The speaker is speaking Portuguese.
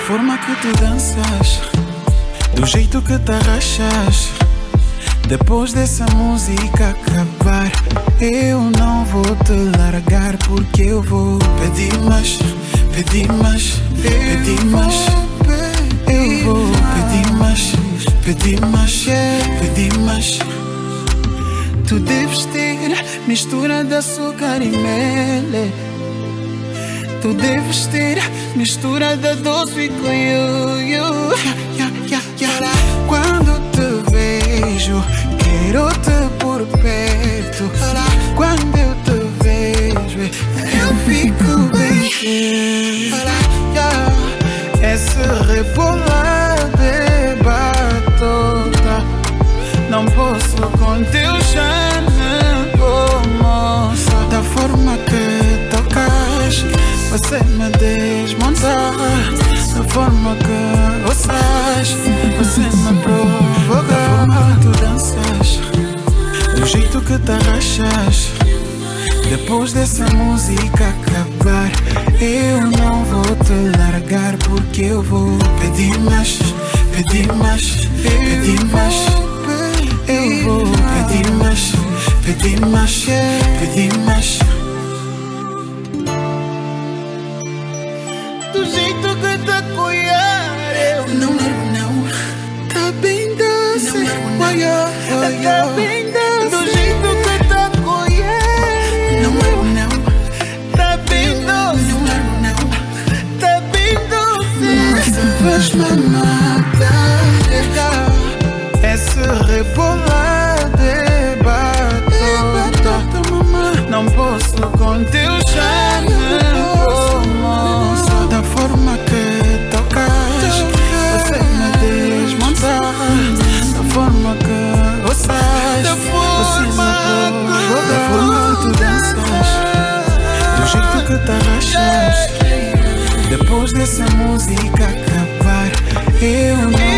forma que tu danças, do jeito que te arrachas. Depois dessa música acabar, eu não vou te largar, porque eu vou pedir mais, pedir mais, pedir mais. Eu vou pedir mais, pedir mais, pedir mais. Tu deves ter mistura de açúcar e mel. Tu deves ter mistura de doce com you. Quando te vejo, quero te por perto. Quando eu te vejo, eu fico bem quieto. Esse rebolar de batota, não posso com teu charme, oh moça. Da forma que tocas, você me desmonta. Da forma que gostas, você me provoca. Da forma que tu danças, do jeito que te arrachas. Depois dessa música acabar, eu não vou te largar, porque eu vou pedir mais, pedir mais, pedir mais. Eu vou pedir mais, pedir mais, pedir mais. Do jeito que te colher, eu não largo não. Tá bem doce, não largo não. Tá bem doce. Do jeito que te colher, não largo não. Tá bem doce, não largo não. Tá bem doce. Mas me matar. Esse rebolar de batota, não posso com teu charme, oh moça. Da forma que tocas, você me desmonta. Da forma que gostas, você me provoca. Da forma que tu danças, do jeito que te arrachas. Depois dessa música acabar, eu não